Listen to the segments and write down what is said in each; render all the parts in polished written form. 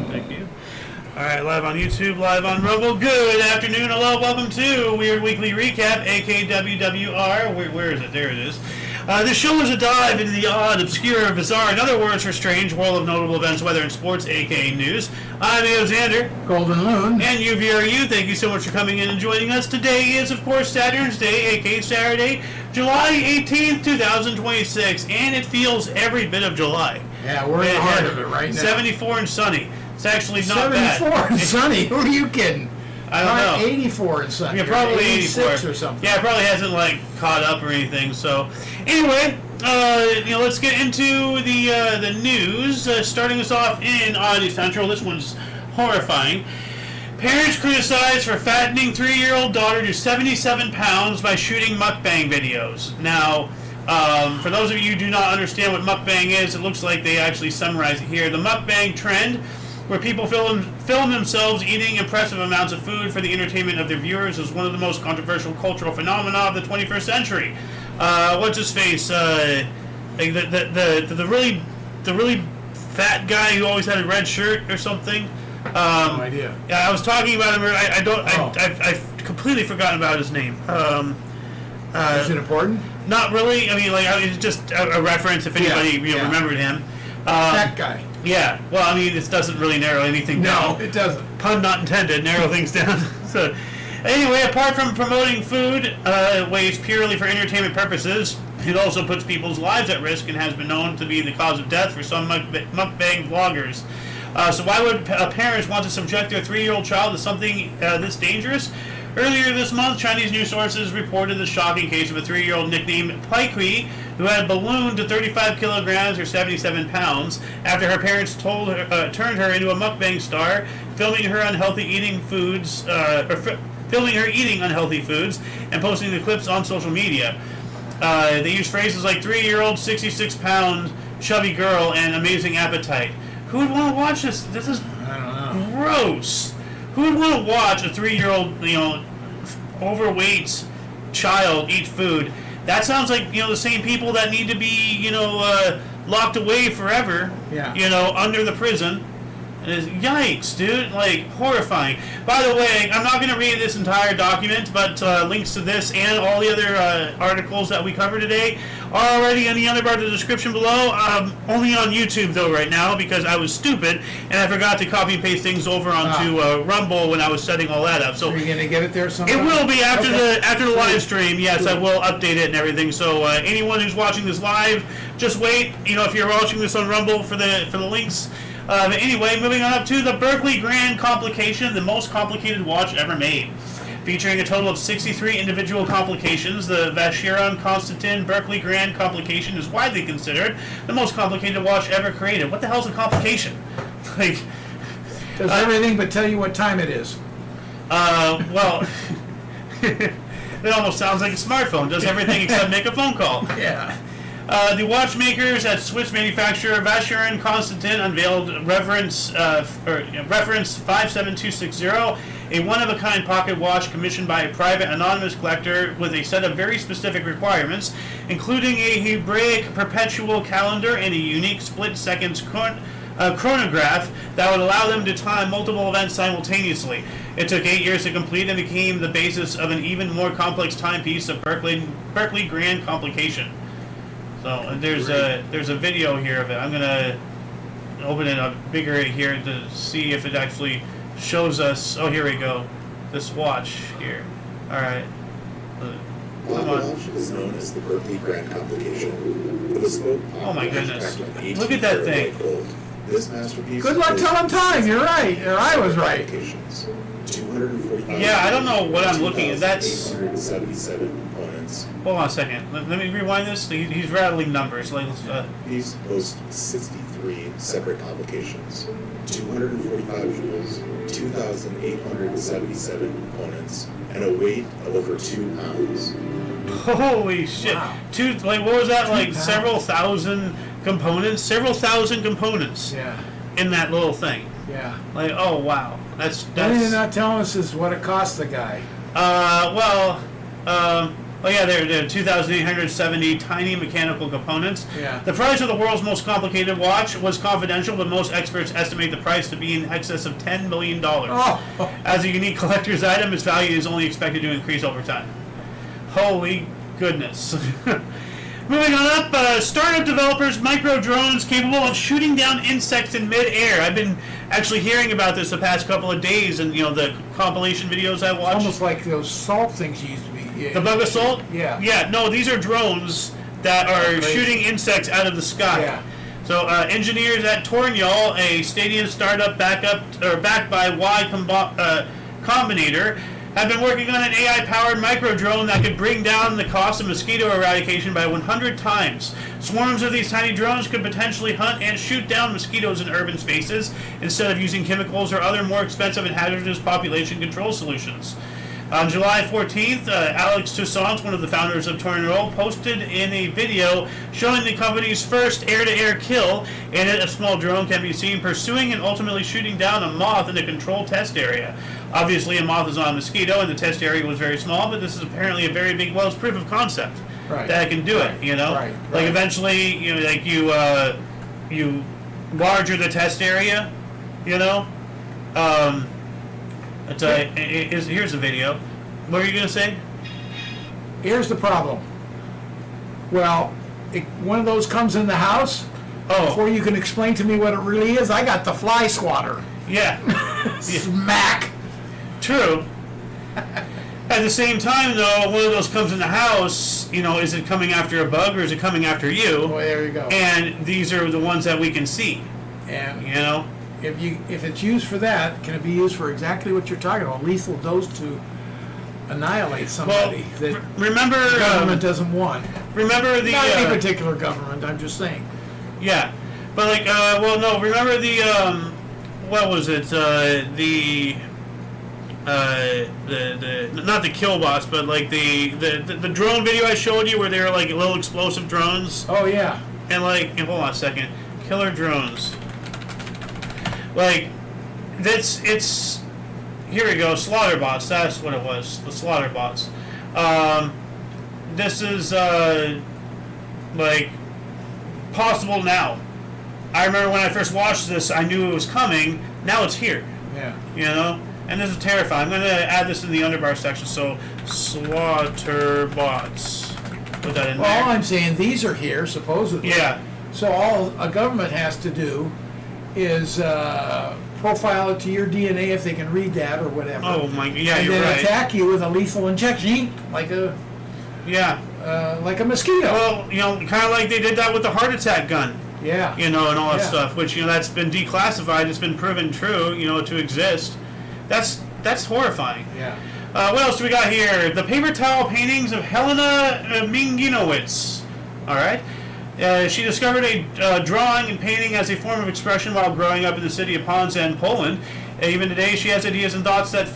Thank you. All right, live on YouTube, live on Rumble. Good afternoon, hello, welcome to Weird Weekly Recap AKA W.W.R. Where is it? There it is. This show is a dive into the odd, obscure, bizarre, in other words for strange, world of notable events, weather, and sports, aka news. I'm Alexander. Golden Loon. And UVRU. Thank you so much for coming in and joining us. Today is, of course, Saturn's Day, aka Saturday, July 18th, 2026, and it feels every bit of July. Yeah, we're in the heart of it right now. 74 and sunny. It's actually not bad. 74 and sunny? Who are you kidding? I don't know. 84 and sunny. Yeah, probably 86 or something. Yeah, it probably hasn't caught up or anything. So, anyway, let's get into the news. Starting us off in Oddity Central. This one's horrifying. Parents criticized for fattening 3-year-old daughter to 77 pounds by shooting mukbang videos. Now, for those of you who do not understand what mukbang is, it looks like they actually summarize it here. The mukbang trend, where people film themselves eating impressive amounts of food for the entertainment of their viewers, is one of the most controversial cultural phenomena of the 21st century. What's his face? The really fat guy who always had a red shirt or something. No idea. Yeah, I was talking about him. I've completely forgotten about his name. Is it important? Not really. I mean, it's just a reference if anybody remembered him. That guy. Yeah. Well, I mean, this doesn't really narrow anything down. No, it doesn't. Pun not intended. Narrow things down. So, anyway, apart from promoting food waste purely for entertainment purposes, it also puts people's lives at risk and has been known to be the cause of death for some mukbang vloggers. So why would parents want to subject their 3-year-old child to something this dangerous? Earlier this month, Chinese news sources reported the shocking case of a 3-year-old nicknamed Paikui, who had ballooned to 35 kilograms or 77 pounds after her parents turned her into a mukbang star, filming her eating unhealthy foods and posting the clips on social media. They used phrases like 3-year-old, 66-pound, chubby girl, and amazing appetite. Who would want to watch this? This is gross. Who would want to watch a 3-year-old, overweight child eat food? That sounds like, the same people that need to be, locked away forever, under the prison. Yikes, dude. Horrifying. By the way, I'm not going to read this entire document, but links to this and all the other articles that we cover today are already in the other part of the description below. Only on YouTube, though, right now, because I was stupid, and I forgot to copy and paste things over onto Rumble when I was setting all that up. So are you going to get it there sometime? It will be after the live stream. Yes, I will update it and everything. So anyone who's watching this live, just wait. If you're watching this on Rumble for the links. But anyway, moving on up to the Berkeley Grand Complication, the most complicated watch ever made. Featuring a total of 63 individual complications, the Vacheron-Constantin Berkeley Grand Complication is widely considered the most complicated watch ever created. What the hell's a complication? Does everything but tell you what time it is. Well, it almost sounds like a smartphone. Does everything except make a phone call. Yeah. The watchmakers at Swiss manufacturer Vacheron-Constantin unveiled Reference 57260, a one-of-a-kind pocket watch commissioned by a private anonymous collector with a set of very specific requirements, including a Hebraic perpetual calendar and a unique split-seconds chronograph that would allow them to time multiple events simultaneously. It took 8 years to complete and became the basis of an even more complex timepiece, the Berkeley Grand Complication. So there's a video here of it. I'm gonna open it up bigger here to see if it actually shows us. Oh, here we go. This watch here. All right. Come on. The watch is known as the Berkeley Grand Complication. The bespoke. Oh my goodness! Look at that thing. This masterpiece. Good luck telling time. You're right, or I was right. 245. Yeah, I don't know what I'm looking at. That's 877 components. Hold on a second. Let me rewind this. He's rattling numbers. These host 63 separate complications, 245 joules, 2,877 components, and a weight of over 2 pounds. Holy shit! Wow. What was that? Several pounds. thousand components. Several thousand components. Yeah. In that little thing. Yeah. Oh wow. That's. Why are you not telling us is what it cost the guy? Oh yeah, they're 2,870 tiny mechanical components. Yeah. The price of the world's most complicated watch was confidential, but most experts estimate the price to be in excess of $10 million. Oh. As a unique collector's item, its value is only expected to increase over time. Holy goodness. Moving on up, startup developers micro drones capable of shooting down insects in mid-air. I've been actually hearing about this the past couple of days, and the compilation videos I watched. Almost like those salt things used to be. Yeah. The bug assault? Yeah. Yeah, no, these are drones that are shooting insects out of the sky. Yeah. So engineers at Tornjol, a stadium startup backed by Y Combinator, have been working on an AI-powered micro drone that could bring down the cost of mosquito eradication by 100 times. Swarms of these tiny drones could potentially hunt and shoot down mosquitoes in urban spaces instead of using chemicals or other more expensive and hazardous population control solutions. On July 14th, Alex Toussaint, one of the founders of Tornjol, posted in a video showing the company's first air-to-air kill. In it, a small drone can be seen pursuing and ultimately shooting down a moth in a controlled test area. Obviously, a moth is not a mosquito, and the test area was very small, but this is apparently a very big, well, it's proof of concept that I can do it, Right. Like, eventually, you larger the test area, here's the video. What are you going to say? Here's the problem. Well, one of those comes in the house. Before you can explain to me what it really is, I got the fly swatter. Yeah. Smack. True. At the same time, though, one of those comes in the house, is it coming after a bug or is it coming after you? Well, there you go. And these are the ones that we can see. And if it's used for that, can it be used for exactly what you're talking about? Lethal dose to annihilate somebody that remember the government doesn't want. Remember the not any particular government. I'm just saying. Yeah, but remember the what was it? The not the kill bots, but like the drone video I showed you where they were like little explosive drones. Oh yeah. And hold on a second, killer drones. It's here we go, slaughter bots. That's what it was, the slaughter bots. This is possible now. I remember when I first watched this, I knew it was coming. Now it's here. Yeah. And this is terrifying. I'm going to add this in the underbar section. So, slaughter bots. Put that in there. Well, all I'm saying, these are here, supposedly. Yeah. So all a government has to do is profile it to your DNA if they can read that or whatever. Oh my, yeah, and you're then right. attack you with a lethal injection, like a mosquito. Well, kind of like they did that with the heart attack gun. Yeah. And all that stuff, which that's been declassified. It's been proven true, to exist. That's horrifying. Yeah. What else do we got here? The paper towel paintings of Helena Minginowicz. All right. She discovered a drawing and painting as a form of expression while growing up in the city of Poznań, Poland. Even today, she has ideas and thoughts that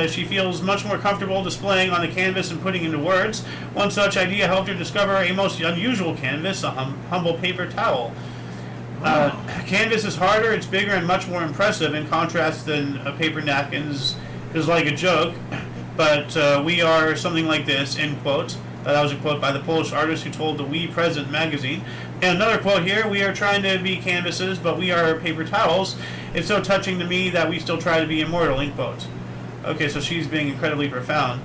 she feels much more comfortable displaying on the canvas and putting into words. One such idea helped her discover a most unusual canvas, a humble paper towel. Canvas is harder, it's bigger, and much more impressive in contrast than paper napkins is like a joke. But we are something like this, end quote. That was a quote by the Polish artist who told the We Present magazine. And another quote here, we are trying to be canvases, but we are paper towels. It's so touching to me that we still try to be immortal, end quote. Okay, so she's being incredibly profound.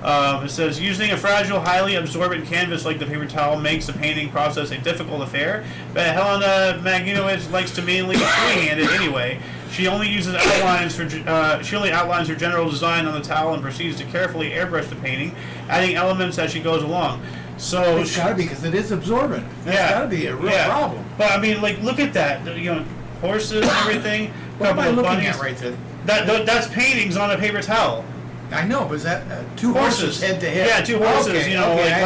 It says, using a fragile, highly absorbent canvas like the paper towel makes the painting process a difficult affair, but Helena Maginowicz likes to mainly free-handed anyway. She only uses outlines she only outlines her general design on the towel and proceeds to carefully airbrush the painting, adding elements as she goes along. So it's got to be, because it is absorbent. That's got to be a real problem. But I mean, look at that. Horses and everything. What am I looking bunnies. at right there? That's paintings on a paper towel. I know, but is that two horses head to head? Yeah, two horses. Okay,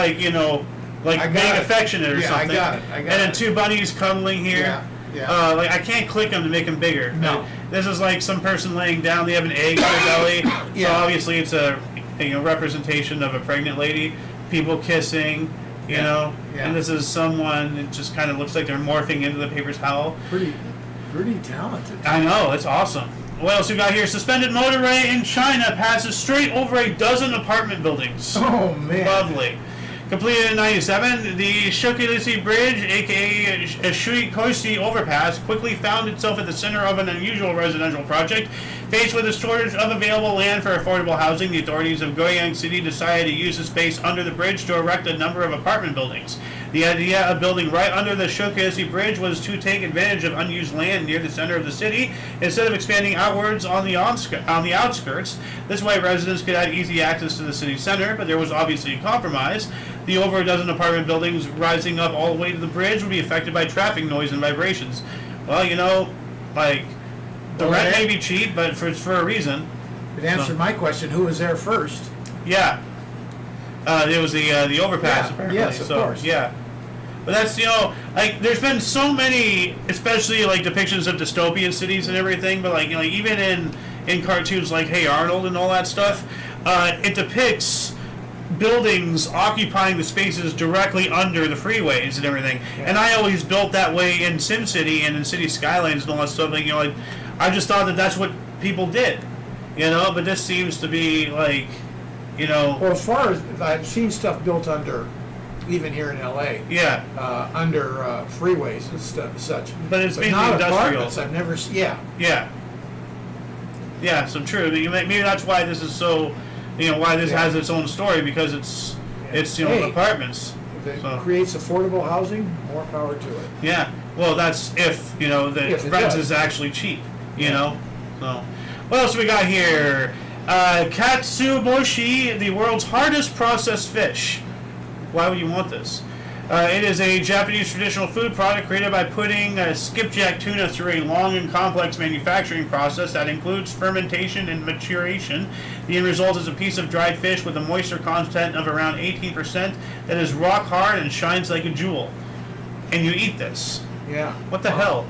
like being affectionate or something. I got it. And then two bunnies cuddling here. Yeah. I can't click them to make them bigger. No. This is like some person laying down. They have an egg in their belly. Yeah. So obviously it's a representation of a pregnant lady. People kissing. Yeah. And this is someone. It just kind of looks like they're morphing into the paper towel. Pretty talented. I know, it's awesome. What else we got here? Suspended motorway in China passes straight over a dozen apartment buildings. Oh, man. Lovely. Completed in 97, the Shokuilisi Bridge, aka Shuikoshi Overpass, quickly found itself at the center of an unusual residential project. Faced with a shortage of available land for affordable housing, the authorities of Goyang City decided to use the space under the bridge to erect a number of apartment buildings. The idea of building right under the Shokuilisi Bridge was to take advantage of unused land near the center of the city instead of expanding outwards on the outskirts. This way, residents could have easy access to the city center, but there was obviously a compromise. The over a dozen apartment buildings rising up all the way to the bridge would be affected by traffic noise and vibrations. Well, the rent may be cheap, but for a reason. It answered my question, who was there first? Yeah. It was the overpass, Yeah, apparently. yes, of course. Yeah. But that's, there's been so many, especially, depictions of dystopian cities and everything, but, even in cartoons like Hey Arnold and all that stuff, it depicts buildings occupying the spaces directly under the freeways and everything. Yeah. And I always built that way in SimCity and in City Skylines and all that stuff. I just thought that that's what people did, but this seems to be Well, as far as I've seen stuff built under, even here in LA. Yeah. Under freeways and such. But it's mainly not industrial. Apartments. I've never seen. Yeah. Yeah. Yeah. So true. Maybe that's why this is so. Why this has its own story, because it's apartments. If it creates affordable housing, more power to it. Yeah. Well, that's if the rent is actually cheap. So what else we got here? Katsuobushi, the world's hardest processed fish. Why would you want this? It is a Japanese traditional food product created by putting skipjack tuna through a long and complex manufacturing process that includes fermentation and maturation. The end result is a piece of dried fish with a moisture content of around 18% that is rock hard and shines like a jewel. And you eat this. Yeah. What the hell?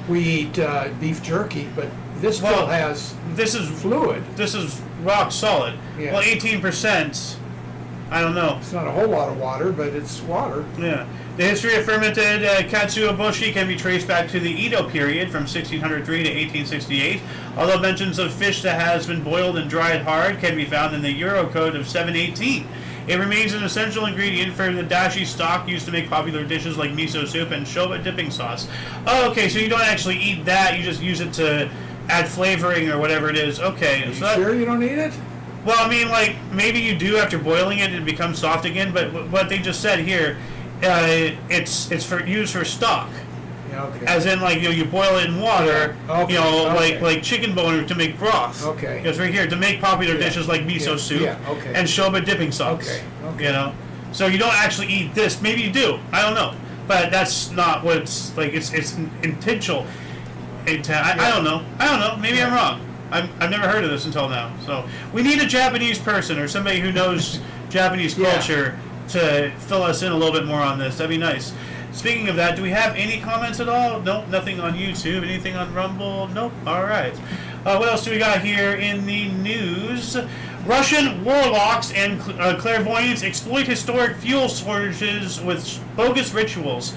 We eat beef jerky, but this still has fluid. This is rock solid. Yeah. Well, 18%. I don't know. It's not a whole lot of water, but it's water. Yeah. The history of fermented katsuobushi can be traced back to the Edo period from 1603 to 1868, although mentions of fish that has been boiled and dried hard can be found in the Euro Code of 718. It remains an essential ingredient for the dashi stock used to make popular dishes like miso soup and shoba dipping sauce. Oh, okay, so you don't actually eat that, you just use it to add flavoring or whatever it is. Okay. Are you sure you don't eat it? Well, I mean, maybe you do after boiling it and it becomes soft again, but what they just said here, it's used for stock. Yeah, okay. As in, you boil it in water, okay. like chicken bone to make broth. Okay. It's right here, to make popular dishes like miso soup and shoba dipping sauce. Okay. So you don't actually eat this. Maybe you do. I don't know. But that's not what it's like. It's intentional. I don't know. Maybe I'm wrong. I've never heard of this until now. So we need a Japanese person or somebody who knows Japanese culture to fill us in a little bit more on this. That'd be nice. Speaking of that, do we have any comments at all? Nope, nothing on YouTube. Anything on Rumble? Nope. All right. What else do we got here in the news? Russian warlocks and clairvoyants exploit historic fuel shortages with bogus rituals.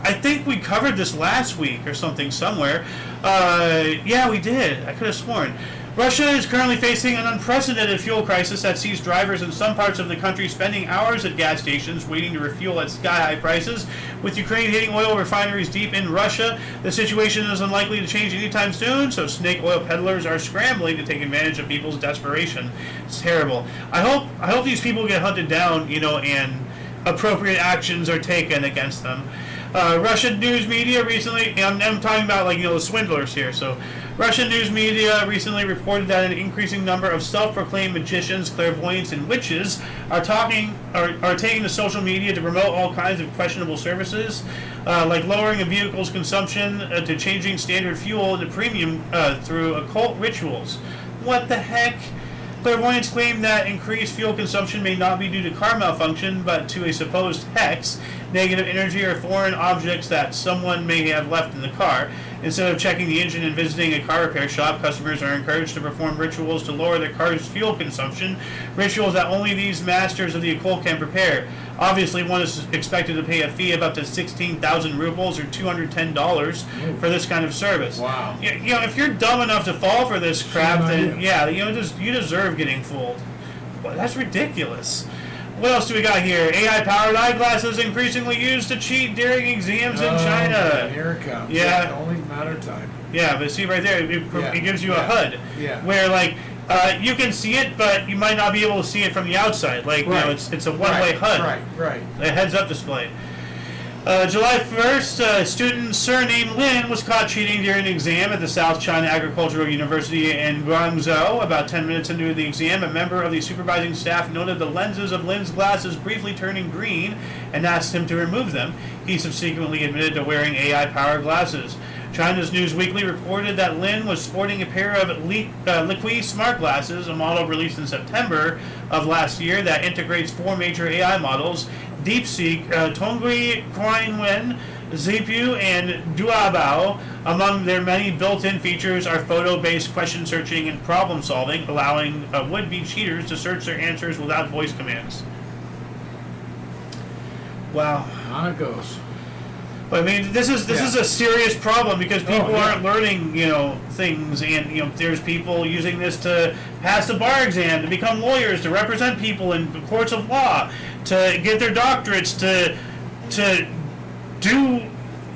I think we covered this last week or something somewhere. Yeah, we did. I could have sworn. Russia is currently facing an unprecedented fuel crisis that sees drivers in some parts of the country spending hours at gas stations waiting to refuel at sky-high prices. With Ukraine hitting oil refineries deep in Russia, the situation is unlikely to change anytime soon, so snake oil peddlers are scrambling to take advantage of people's desperation. It's terrible. I hope these people get hunted down, and appropriate actions are taken against them. Russian news media recently, I'm talking about the swindlers here, so Russian news media recently reported that an increasing number of self-proclaimed magicians, clairvoyants, and witches are taking to social media to promote all kinds of questionable services, like lowering a vehicle's consumption to changing standard fuel into premium through occult rituals. What the heck? Clairvoyants claim that increased fuel consumption may not be due to car malfunction, but to a supposed hex, negative energy, or foreign objects that someone may have left in the car. Instead of checking the engine and visiting a car repair shop, customers are encouraged to perform rituals to lower their car's fuel consumption, rituals that only these masters of the occult can prepare. Obviously, one is expected to pay a fee of up to 16,000 rubles or $210 for this kind of service. Wow. You know, if you're dumb enough to fall for this crap, then yeah, you deserve getting fooled. Well, that's ridiculous. What else do we got here? AI-powered eyeglasses increasingly used to cheat during exams in China. Man, here it comes. Yeah. It's only a matter of time. Yeah, but see right there, it gives you a HUD. Yeah. Where, like, you can see it, but you might not be able to see it from the outside. Like, you know, it's a one-way HUD. Right. A heads-up display. July 1st, a student surnamed Lin was caught cheating during an exam at the South China Agricultural University in Guangzhou. About 10 minutes into the exam, a member of the supervising staff noted the lenses of Lin's glasses briefly turning green and asked him to remove them. He subsequently admitted to wearing AI-powered glasses. China's News Weekly reported that Lin was sporting a pair of Liqui smart glasses, a model released in September of last year that integrates 4 major AI models: DeepSeek, Tongui, Kuainwen, Zipu, and Duabao. Among their many built-in features are photo-based question searching and problem solving, allowing would-be cheaters to search their answers without voice commands. Wow. On it goes. I mean, this is a serious problem because people aren't learning, things, and there's people using this to pass the bar exam, to become lawyers, to represent people in courts of law, to get their doctorates, to do,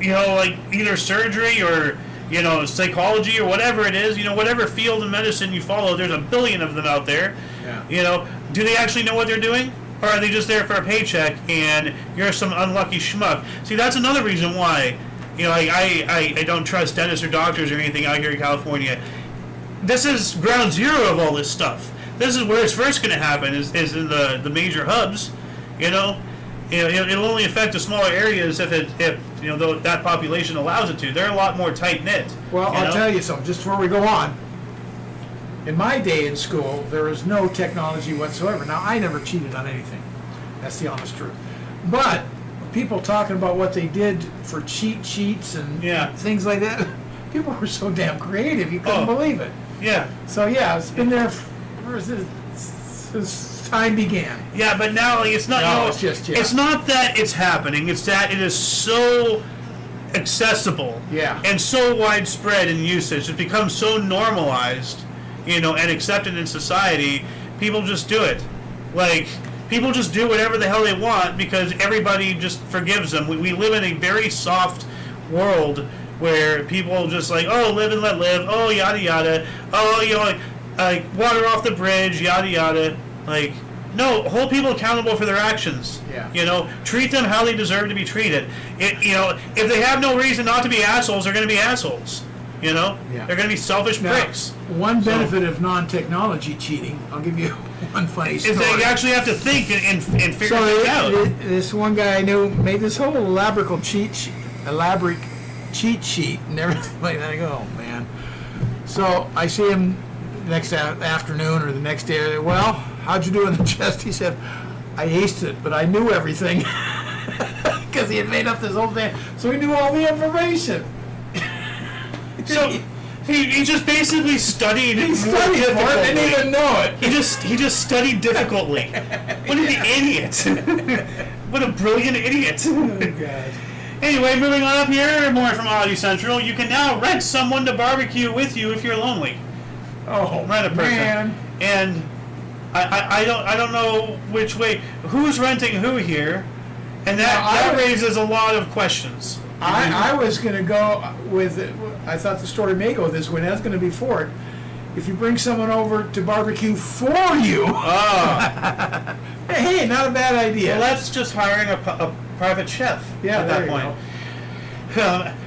like either surgery or psychology or whatever it is, whatever field of medicine you follow. There's a billion of them out there. Yeah. Do they actually know what they're doing? Or are they just there for a paycheck and you're some unlucky schmuck? See, that's another reason why, I don't trust dentists or doctors or anything out here in California. This is ground zero of all this stuff. This is where it's first going to happen, is in the major hubs. It'll only affect the smaller areas if that population allows it to. They're a lot more tight-knit. Well, I'll tell you something, just before we go on. In my day in school, there was no technology whatsoever. Now, I never cheated on anything. That's the honest truth. But people talking about what they did for cheat sheets and things like that, people were so damn creative, you couldn't believe it. Yeah. So, it's been there since time began. Yeah, but now it's not. It's not that it's happening. It's that it is so accessible and so widespread in usage. It becomes so normalized, and accepted in society. People just do it. Like, people just do whatever the hell they want because everybody just forgives them. We live in a very soft world where people just like, live and let live. Oh, yada yada. Oh, like water off the bridge. Yada yada. Like, no, hold people accountable for their actions. Yeah. Treat them how they deserve to be treated. If they have no reason not to be assholes, they're going to be assholes. They're going to be selfish pricks. One benefit of non-technology cheating, I'll give you one funny story. Is that you actually have to think and figure it out. This one guy I knew made this whole elaborate cheat sheet and everything like that. I go, oh, man. So I see him next afternoon or the next day. Well, how'd you do in the chest? He said, I aced it, but I knew everything. Because he had made up this whole thing. So he knew all the information. So he just basically studied. He studied for it and didn't even know it. He just studied difficultly. What an idiot! What a brilliant idiot! Oh, God. Anyway, moving on up here, more from Oddity Central. You can now rent someone to barbecue with you if you're lonely. Oh, rent a person. Man. And I don't know which way. Who's renting who here? And that raises a lot of questions. I was going to go with, I thought the story may go this way, and that's going to be for it. If you bring someone over to barbecue for you, hey, not a bad idea. Well, that's just hiring a private chef at that point.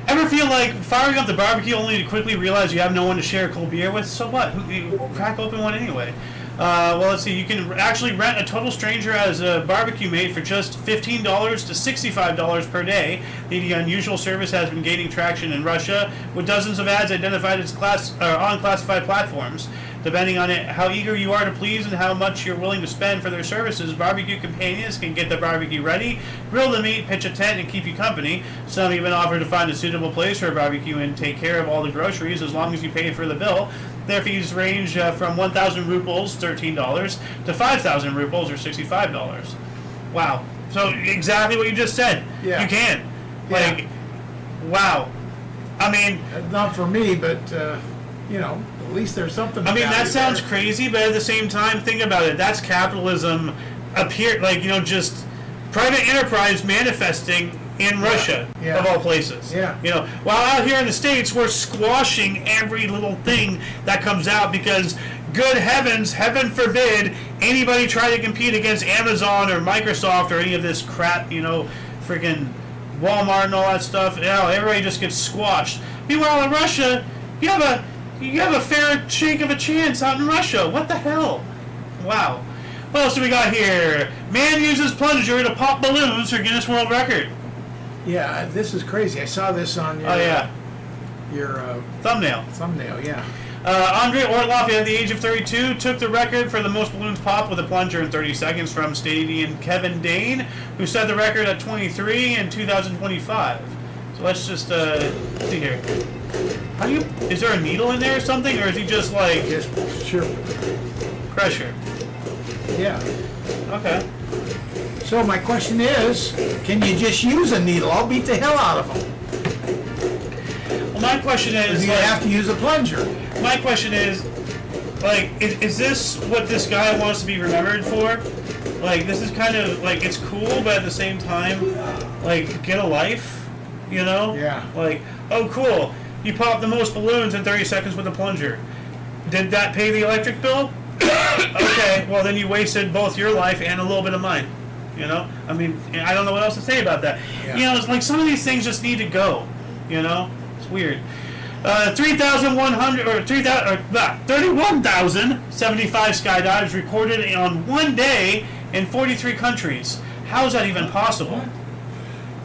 Ever feel like firing up the barbecue only to quickly realize you have no one to share a cold beer with? So what? You crack open one anyway. Well, let's see. You can actually rent a total stranger as a barbecue mate for just $15 to $65 per day. The unusual service has been gaining traction in Russia, with dozens of ads identified as on classified platforms. Depending on how eager you are to please and how much you're willing to spend for their services, barbecue companions can get the barbecue ready, grill the meat, pitch a tent, and keep you company. Some even offer to find a suitable place for a barbecue and take care of all the groceries as long as you pay for the bill. Their fees range from 1,000 rubles, $13, to 5,000 rubles, or $65. Wow. So exactly what you just said. Yeah. You can. Yeah. Wow. I mean, not for me, but at least there's something. I mean, about that it sounds there. crazy, but at the same time, think about it. That's capitalism appear just private enterprise manifesting in Russia, Yeah. of all places. Yeah. While out here in the States, we're squashing every little thing that comes out because, good heavens, heaven forbid, anybody try to compete against Amazon or Microsoft or any of this crap, freaking Walmart and all that stuff. Everybody just gets squashed. Meanwhile, in Russia, you have a fair shake of a chance out in Russia. What the hell? Wow. What else do we got here? Man uses plunger to pop balloons for Guinness World Record. Yeah, this is crazy. I saw this on your Thumbnail. thumbnail. Yeah. Andrei Orlov, at the age of 32, took the record for the most balloons popped with a plunger in 30 seconds from Canadian Kevin Dane, who set the record at 23 in 2025. So let's just see here. Is there a needle in there or something, or is he just like Just sure. pressure? Yeah. Okay. So my question is, can you just use a needle? I'll beat the hell out of them. Well, my question is, You have to use a plunger. my question is, is this what this guy wants to be remembered for? This is kind of it's cool, but at the same time, get a life, Yeah. Oh, cool. You popped the most balloons in 30 seconds with a plunger. Did that pay the electric bill? Okay, well then you wasted both your life and a little bit of mine. I mean, I don't know what else to say about that. Yeah. It's some of these things just need to go. It's weird. 3,100 or 31,075 skydives recorded on one day in 43 countries. How is that even possible?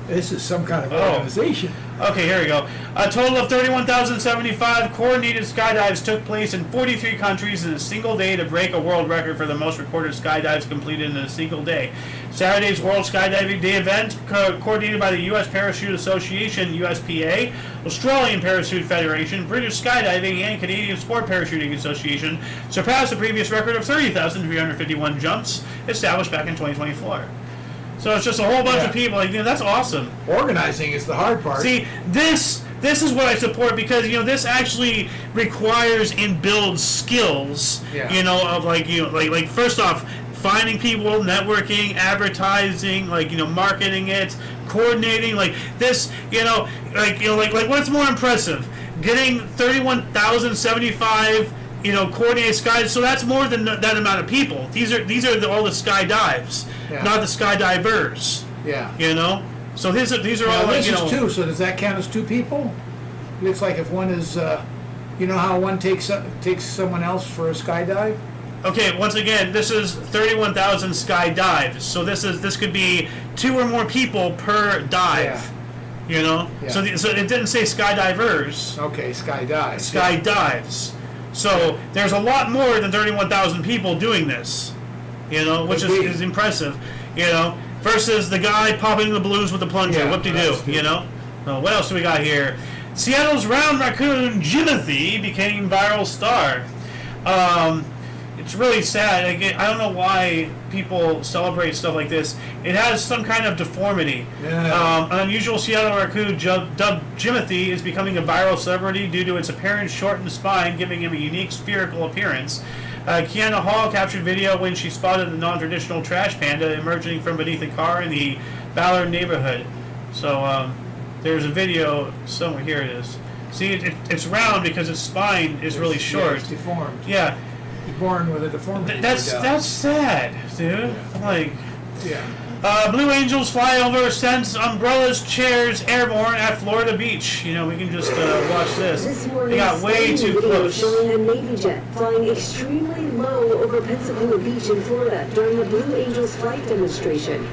This is some kind of Oh. organization. Okay, here we go. A total of 31,075 coordinated skydives took place in 43 countries in a single day to break a world record for the most recorded skydives completed in a single day. Saturday's World Skydiving Day event, coordinated by the U.S. Parachute Association, USPA, Australian Parachute Federation, British Skydiving, and Canadian Sport Parachuting Association, surpassed the previous record of 30,351 jumps established back in 2024. So it's just a whole bunch of people. That's awesome. Organizing is the hard part. See, this is what I support because this actually requires and builds skills. Yeah. Of first off, finding people, networking, advertising, marketing it, coordinating, this. What's more impressive? Getting 31,075. Coordinated skies. So that's more than that amount of people. These are all the skydives, not the skydivers. Yeah. So these are all this is two. So does that count as two people? Looks like if one is, how one takes someone else for a skydive. Okay. Once again, this is 31,000 skydives. So this could be 2 or more people per dive. Yeah. So it didn't say skydivers. Okay, skydives. Skydives. So there's a lot more than 31,000 people doing this, which is impressive, versus the guy popping the balloons with the plunger. Yeah, Whoop-de-doo, what else do we got here? Seattle's round raccoon Jimothy became viral star. It's really sad. I don't know why people celebrate stuff like this. It has some kind of deformity. Yeah. An unusual Seattle raccoon dubbed Jimothy is becoming a viral celebrity due to its apparent shortened spine, giving him a unique spherical appearance. Kiana Hall captured video when she spotted the non-traditional trash panda emerging from beneath a car in the Ballard neighborhood. So there's a video somewhere. Here it is. See, it's round because its spine is really short. Yeah, it's deformed. Yeah. You're born with a deformity. That's sad, dude. Yeah. Blue Angels fly over, sends umbrellas, chairs airborne at Florida Beach. We can just watch this. They got way too close. Showing a Navy jet flying extremely low over Pensacola Beach in Florida during the Blue Angels flight demonstration.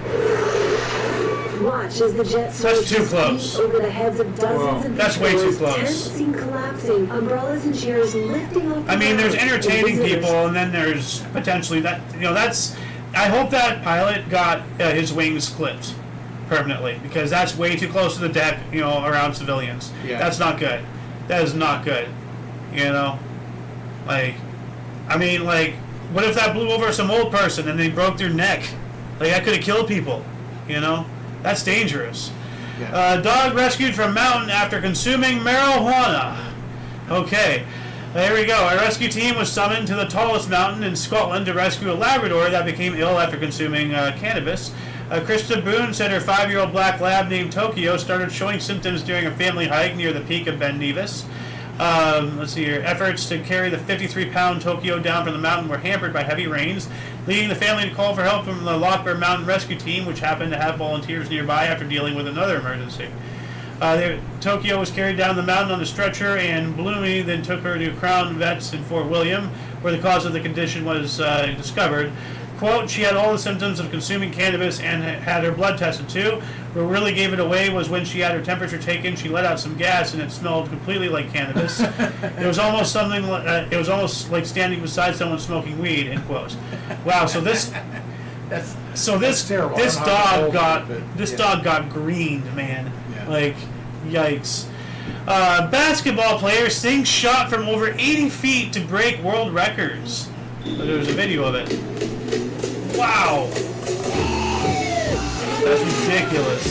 Watch as the jet That's too soars close. feet over the heads of dozens of That's way too beachgoers, close. Tents seen collapsing, umbrellas and chairs lifting off the I mean, there's ground, entertaining and visitors- people, and then there's potentially that, that's, I hope that pilot got his wings clipped permanently, because that's way too close to the deck, around civilians. Yeah. That's not good. That is not good. What if that blew over some old person and they broke their neck? That could have killed people, That's dangerous. Yeah. Dog rescued from mountain after consuming marijuana. Okay, there we go. A rescue team was summoned to the tallest mountain in Scotland to rescue a Labrador that became ill after consuming cannabis. Krista Boone said her 5-year-old black lab named Tokyo started showing symptoms during a family hike near the peak of Ben Nevis. Let's see here. Efforts to carry the 53-pound Tokyo down from the mountain were hampered by heavy rains, leading the family to call for help from the Lochber Mountain Rescue Team, which happened to have volunteers nearby after dealing with another emergency. Tokyo was carried down the mountain on a stretcher, and Bloomy then took her to Crown Vets in Fort William, where the cause of the condition was discovered. Quote, she had all the symptoms of consuming cannabis and had her blood tested too. What really gave it away was when she had her temperature taken, she let out some gas and it smelled completely like cannabis. It was almost like standing beside someone smoking weed, end quote. Wow, so this That's dog terrible. I don't know how to got hold it, this yeah. dog got greened, man. Yeah. Yikes. Basketball player sinks shot from over 80 feet to break world records. There's a video of it. Wow. That's ridiculous.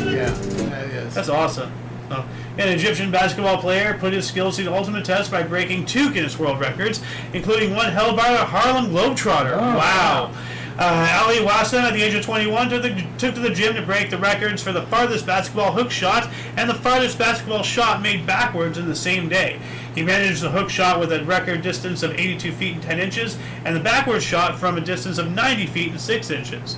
Yeah, that is. That's awesome. An Egyptian basketball player put his skills to the ultimate test by breaking 2 Guinness World Records, including one held by the Harlem Globetrotter. Oh, wow. Ali Wasson, at the age of 21, took to the gym to break the records for the farthest basketball hook shot and the farthest basketball shot made backwards in the same day. He managed the hook shot with a record distance of 82 feet and 10 inches and the backward shot from a distance of 90 feet and 6 inches.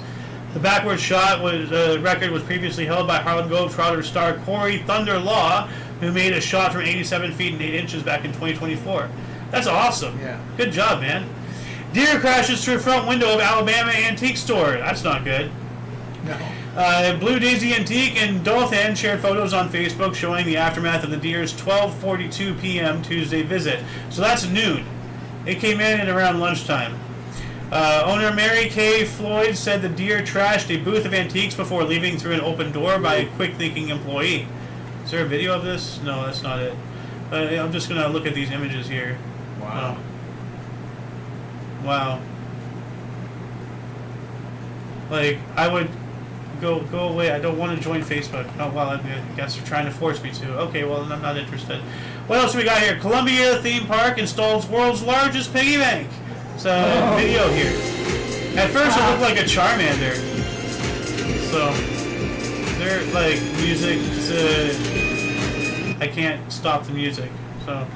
The backward shot record was previously held by Harlem Globetrotter star Corey Thunder Law, who made a shot from 87 feet and 8 inches back in 2024. That's awesome. Yeah. Good job, man. Deer crashes through front window of Alabama antique store. That's not good. No. Blue Daisy Antique in Dothan shared photos on Facebook showing the aftermath of the deer's 12:42 p.m. Tuesday visit. So that's noon. It came in at around lunchtime. Owner Mary Kay Floyd said the deer trashed a booth of antiques before leaving through an open door by a quick-thinking employee. Is there a video of this? No, that's not it. I'm just going to look at these images here. Wow. Wow. I would go away. I don't want to join Facebook. Oh, well, I guess they're trying to force me to. Okay, well, I'm not interested. What else do we got here? Columbia Theme Park installs world's largest piggy bank. So, video here. At first, it looked like a Charmander. So, they're music. I can't stop the music. So,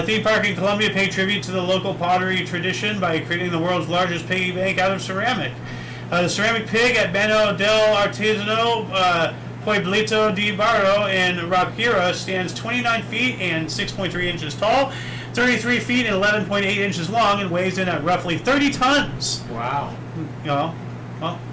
theme park in Columbia paid tribute to the local pottery tradition by creating the world's largest piggy bank out of ceramic. The ceramic pig at Beno del Artesano Pueblito de Barro in Rapira stands 29 feet and 6.3 inches tall, 33 feet and 11.8 inches long, and weighs in at roughly 30 tons. Wow. Well,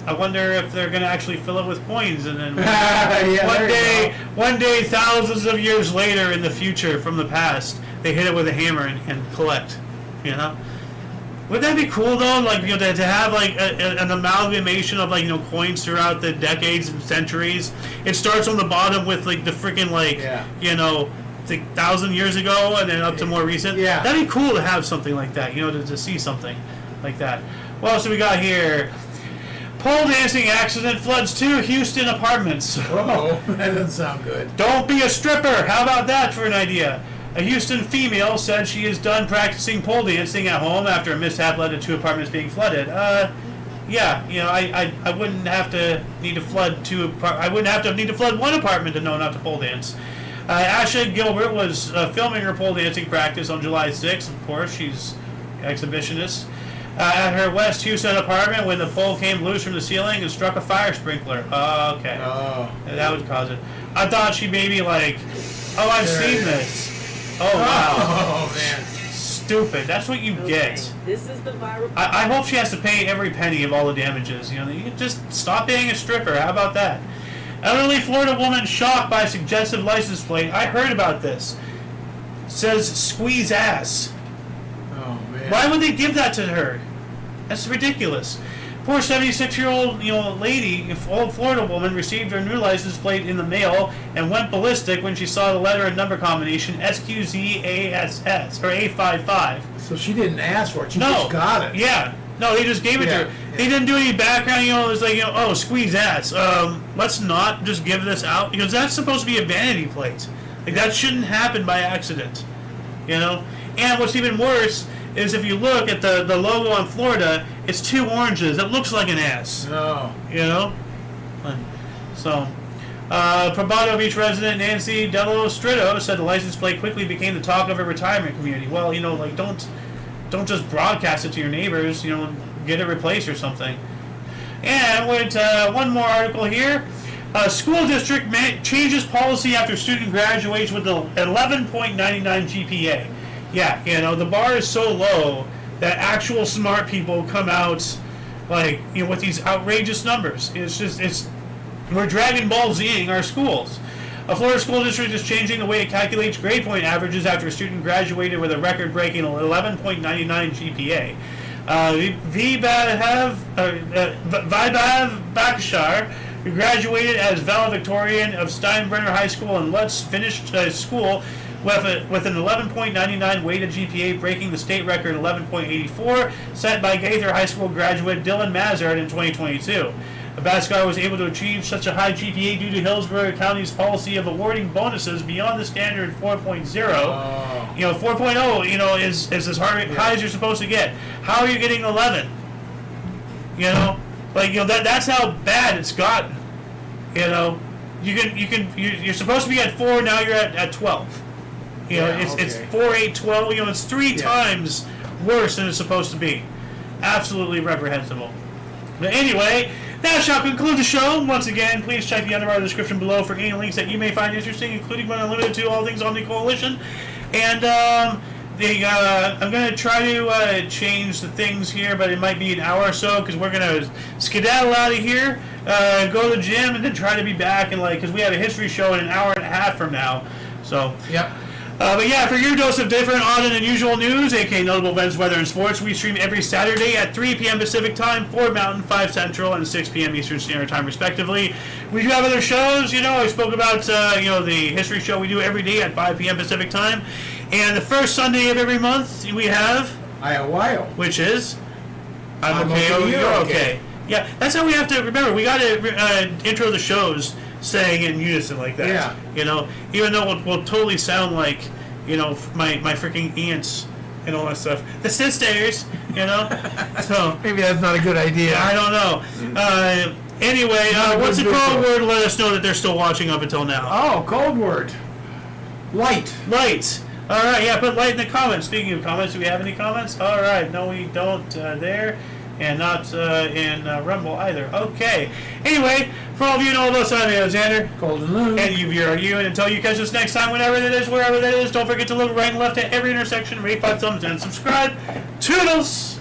I wonder if they're going to actually fill it with coins, and then Yeah, one day, thousands of years later in the future from the past, they hit it with a hammer and collect. Would that be cool though? To have an amalgamation of coins throughout the decades and centuries. It starts on the bottom with the freaking 1,000 years ago, and then up to more recent. Yeah. That'd be cool to have something like that. To see something like that. What else do we got here? Pole dancing accident floods 2 Houston apartments. Whoa, that doesn't sound good. Don't be a stripper. How about that for an idea? A Houston female said she is done practicing pole dancing at home after a mishap led to 2 apartments being flooded. Yeah, I wouldn't have to need to flood I wouldn't have to need to flood one apartment to know not to pole dance. Asha Gilbert was filming her pole dancing practice on July 6th. Of course, she's an exhibitionist. At her West Houston apartment when the pole came loose from the ceiling and struck a fire sprinkler. Okay. Oh. That would cause it. I thought she maybe I've seen this. Oh, wow. Oh, man. stupid. That's what you get. This is the viral. I hope she has to pay every penny of all the damages. You know, you can just stop being a stripper. How about that? Elderly Florida woman shocked by suggestive license plate. I heard about this. Says squeeze ass. Oh man. Why would they give that to her? That's ridiculous. Poor 76-year-old, lady, old Florida woman, received her new license plate in the mail and went ballistic when she saw the letter and number combination SQZASS or A55. So she didn't ask for it. She No, just got it. Yeah, no, they just gave it to her. Yeah. They didn't do any background. It was like, oh, squeeze ass. Let's not just give this out because that's supposed to be a vanity plate. Like that shouldn't happen by accident. And what's even worse is if you look at the logo on Florida, it's two oranges. It looks like an ass. No. So, Probado Beach resident Nancy Dello Stritto said the license plate quickly became the talk of her retirement community. Well, don't just broadcast it to your neighbors. Get it replaced or something. And with one more article here. School district changes policy after student graduates with an 11.99 GPA. Yeah, the bar is so low that actual smart people come out with these outrageous numbers. We're Dragon Ball Z-ing our schools. A Florida school district is changing the way it calculates grade point averages after a student graduated with a record-breaking 11.99 GPA. Vaibhav Bakshar, who graduated as valedictorian of Steinbrenner High School and Lutz, finished school with an 11.99 weighted GPA, breaking the state record 11.84 set by Gaither High School graduate Dylan Mazard in 2022. Baskar was able to achieve such a high GPA due to Hillsborough County's policy of awarding bonuses beyond the standard 4.0. 4.0, is as high as you're supposed to get. How are you getting 11? That's how bad it's gotten. You're supposed to be at 4, now you're at 12. It's 4, 8, 12. It's 3 times worse than it's supposed to be. Absolutely reprehensible. But anyway, that shall conclude the show. Once again, please check the underbar description below for any links that you may find interesting, including but not limited to all things Omni Coalition. And I'm going to try to change the things here, but it might be an hour or so because we're going to skedaddle out of here, go to the gym, and then try to be back because we have a history show in an hour and a half from now. So, Yep. But yeah, for your dose of different, odd, and unusual news, aka notable events, weather, and sports, we stream every Saturday at 3 p.m. Pacific Time, 4 Mountain, 5 Central, and 6 p.m. Eastern Standard Time, respectively. We do have other shows. I spoke about the history show we do every day at 5 p.m. Pacific Time, and the first Sunday of every month we have IOYO. which is I'm okay, you're okay. Yeah, that's how we have to remember. We got to intro the shows saying in unison like that. Yeah. Even though we'll totally sound like, my freaking aunts and all that stuff. The sisters, So Maybe that's not a good idea. I don't know. Anyway, what's the code word to let us know that they're still watching up until now? Oh, cold word. Light. Light. All right, yeah, put light in the comments. Speaking of comments, do we have any comments? All right, no, we don't there. And not in Rumble either. Okay. Anyway, for all of you and all of us, I'm Alexander. Golden Loon. And you are you. And until you catch us next time, whenever that is, wherever that is, don't forget to look right and left at every intersection, rate 5 thumbs, and subscribe. Toodles!